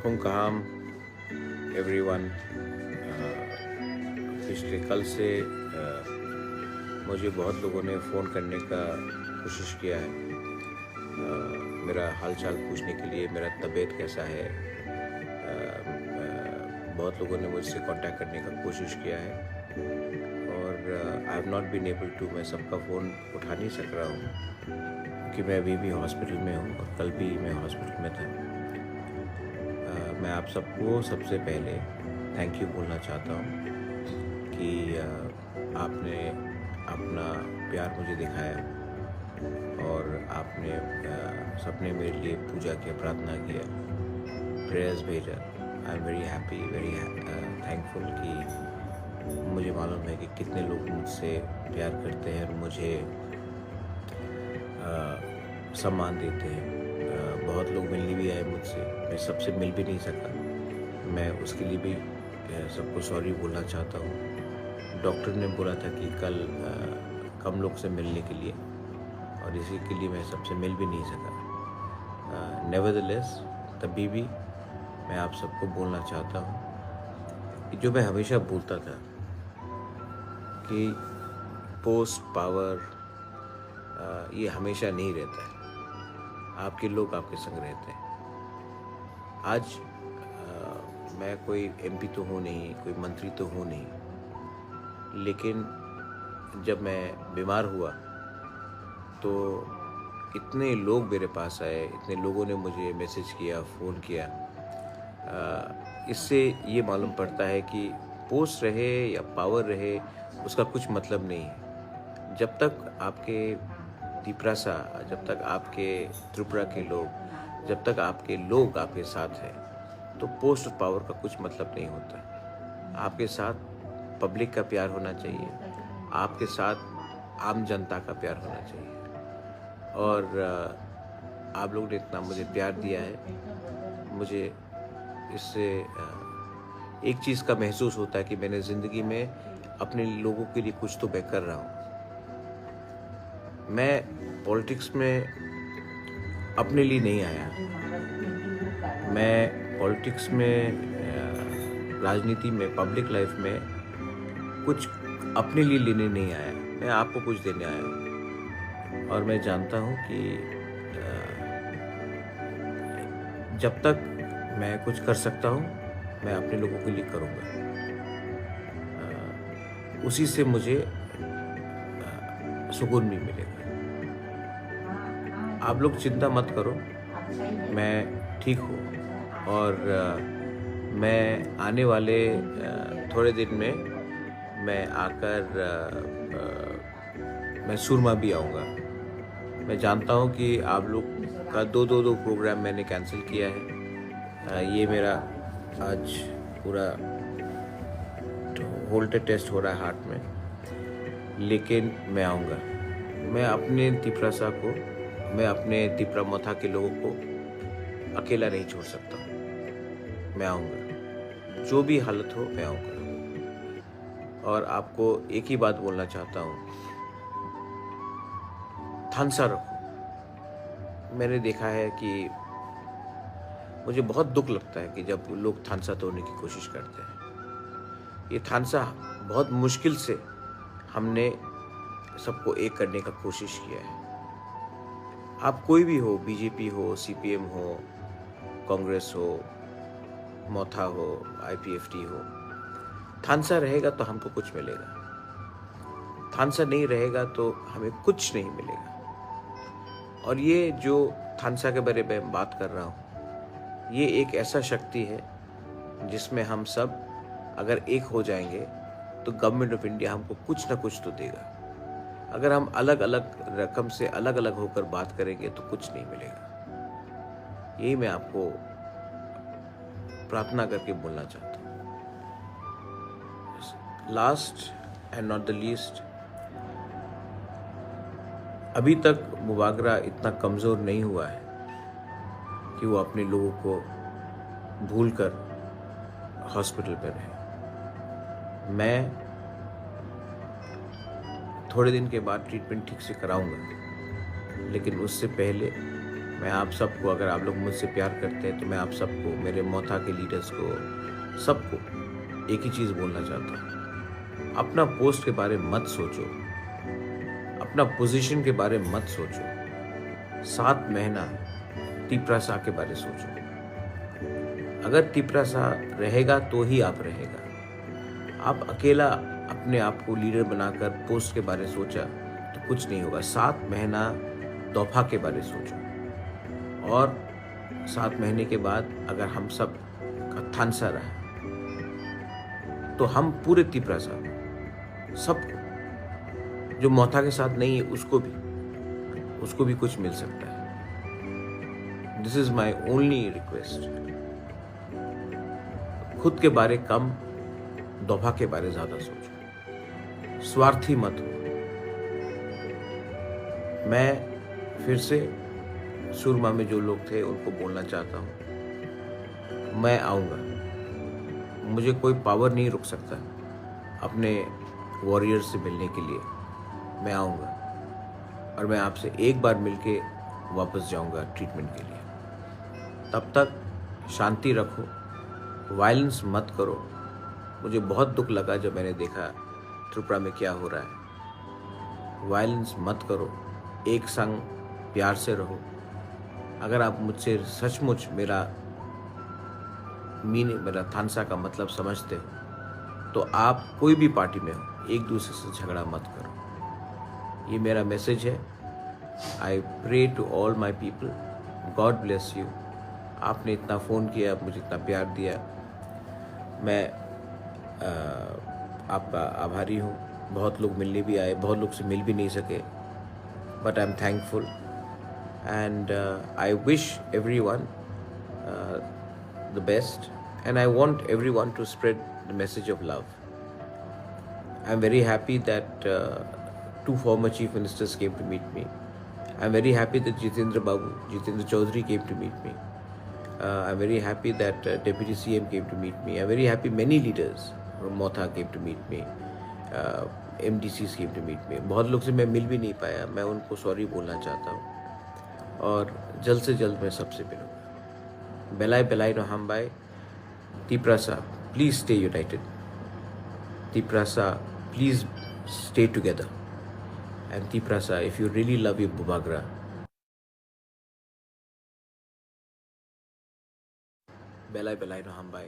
हुम एवरीवन। पिछले कल से मुझे बहुत लोगों ने फ़ोन करने का कोशिश किया है, मेरा हालचाल पूछने के लिए, मेरा तबीयत कैसा है। बहुत लोगों ने मुझसे कांटेक्ट करने का कोशिश किया है और I have not been able to. मैं सबका फ़ोन उठा नहीं सक रहा हूँ क्योंकि मैं अभी भी हॉस्पिटल में हूँ और कल भी मैं हॉस्पिटल में था। मैं आप सबको सबसे पहले थैंक यू बोलना चाहता हूँ कि आपने अपना प्यार मुझे दिखाया और आपने सबने मेरे लिए पूजा किया, प्रार्थना किया, प्रेयर्स भेजा। I am very happy, very thankful कि मुझे मालूम है कि कितने लोग मुझसे प्यार करते हैं और मुझे सम्मान देते हैं। बहुत लोग मिलने भी आए मुझसे, मैं सबसे मिल भी नहीं सका। मैं उसके लिए भी सबको सॉरी बोलना चाहता हूँ। डॉक्टर ने बोला था कि कल कम लोग से मिलने के लिए और इसी के लिए मैं सबसे मिल भी नहीं सका। नेवरदलेस तभी भी मैं आप सबको बोलना चाहता हूँ कि जो मैं हमेशा बोलता था कि पोस्ट पावर ये हमेशा नहीं रहता है। आपके लोग आपके संग रहते हैं। आज मैं कोई एमपी तो हूँ नहीं, कोई मंत्री तो हूँ नहीं, लेकिन जब मैं बीमार हुआ तो इतने लोग मेरे पास आए, इतने लोगों ने मुझे मैसेज किया, फ़ोन किया। इससे ये मालूम पड़ता है कि पोस्ट रहे या पावर रहे उसका कुछ मतलब नहीं है। जब तक आपके तिपरासा, जब तक आपके त्रिपुरा के लोग, जब तक आपके लोग आपके साथ हैं तो पोस्ट और पावर का कुछ मतलब नहीं होता। आपके साथ पब्लिक का प्यार होना चाहिए, आपके साथ आम जनता का प्यार होना चाहिए। और आप लोगों ने इतना मुझे प्यार दिया है, मुझे इससे एक चीज़ का महसूस होता है कि मैंने ज़िंदगी में अपने लोगों के लिए कुछ तो मैं कर रहा हूँ। मैं पॉलिटिक्स में अपने लिए नहीं आया, मैं पॉलिटिक्स में, राजनीति में, पब्लिक लाइफ में कुछ अपने लिए लेने नहीं आया, मैं आपको कुछ देने आया हूँ। और मैं जानता हूँ कि जब तक मैं कुछ कर सकता हूँ मैं अपने लोगों के लिए करूँगा। उसी से मुझे सुकून भी मिलेगा। आप लोग चिंता मत करो, मैं ठीक हूँ और मैं आने वाले थोड़े दिन में मैं आकर मैं सुरमा भी आऊँगा। मैं जानता हूँ कि आप लोग का दो प्रोग्राम मैंने कैंसिल किया है। ये मेरा आज पूरा होल्टर टेस्ट हो रहा है हार्ट में, लेकिन मैं आऊँगा। मैं अपने तिपरासा को, मैं अपने तिपरामथा के लोगों को अकेला नहीं छोड़ सकता। मैं आऊँगा, जो भी हालत हो मैं आऊँगा। और आपको एक ही बात बोलना चाहता हूँ, थानसा रखो। मैंने देखा है कि मुझे बहुत दुख लगता है कि जब लोग थानसा तोड़ने की कोशिश करते हैं। ये थानसा बहुत मुश्किल से हमने सबको एक करने का कोशिश किया है। आप कोई भी हो, बीजेपी हो, सीपीएम हो, कांग्रेस हो, मोथा हो, आईपीएफटी हो, थानसा रहेगा तो हमको कुछ मिलेगा। थानसा नहीं रहेगा तो हमें कुछ नहीं मिलेगा। और ये जो थानसा के बारे में बात कर रहा हूँ, ये एक ऐसा शक्ति है जिसमें हम सब अगर एक हो जाएंगे तो गवर्नमेंट ऑफ इंडिया हमको कुछ ना कुछ तो देगा। अगर हम अलग अलग रकम से अलग अलग होकर बात करेंगे तो कुछ नहीं मिलेगा। यही मैं आपको प्रार्थना करके बोलना चाहता हूँ। Last and not the least, अभी तक मुबागरा इतना कमज़ोर नहीं हुआ है कि वो अपने लोगों को भूलकर हॉस्पिटल पर रहे। मैं थोड़े दिन के बाद ट्रीटमेंट ठीक से कराऊंगा, लेकिन उससे पहले मैं आप सबको, अगर आप लोग मुझसे प्यार करते हैं तो मैं आप सबको, मेरे मोथा के लीडर्स को, सबको एक ही चीज़ बोलना चाहता हूँ। अपना पोस्ट के बारे में मत सोचो, अपना पोजीशन के बारे में मत सोचो। 7 महीना तिपरासा के बारे सोचो। अगर तिपरासा रहेगा तो ही आप रहेगा। आप अकेला अपने आप को लीडर बनाकर पोस्ट के बारे सोचा तो कुछ नहीं होगा। 7 महीना तोहफा के बारे सोचो, और 7 महीने के बाद अगर हम सब का थानसा रहा तो हम पूरे तिपरासा सबको, जो मोथा के साथ नहीं है उसको भी कुछ मिल सकता है। This is my only request. खुद के बारे कम, दोफा के बारे ज्यादा सोचो, स्वार्थी मत हो। मैं फिर से सुरमा में जो लोग थे उनको बोलना चाहता हूँ, मैं आऊँगा। मुझे कोई पावर नहीं रुक सकता अपने वॉरियर से मिलने के लिए। मैं आऊँगा और मैं आपसे एक बार मिलके वापस जाऊँगा ट्रीटमेंट के लिए। तब तक शांति रखो, वायलेंस मत करो। मुझे बहुत दुख लगा जब मैंने देखा त्रिपुरा में क्या हो रहा है। वायलेंस मत करो, एक संग प्यार से रहो। अगर आप मुझसे सचमुच मेरा थानसा का मतलब समझते हो तो आप कोई भी पार्टी में हो, एक दूसरे से झगड़ा मत करो। ये मेरा मैसेज है। I pray to all my people, God bless you. आपने इतना फ़ोन किया, मुझे इतना प्यार दिया, मैं आपका आभारी हूँ। बहुत लोग मिलने भी आए, बहुत लोग से मिल भी नहीं सके, but I am thankful and I wish everyone the best, and I want everyone to spread the message of love. I'm very happy that 2 former chief ministers came to meet me. I'm very happy that Jitendra Chaudhary came to meet me. I'm very happy that Deputy CM came to meet me. I'm very happy many leaders from Motha came to meet me. MDCs came to meet me. बहुत लोग से मैं मिल भी नहीं पाया, मैं उनको sorry बोलना चाहता हूँ और जल्द से जल्द मैं सबसे मिलूँगा। बेलाई नो हम bye. Tiprasa, please stay united. Tiprasa, please stay together. And Tiprasa, if you really love your Bubagra, Belai no Hambai.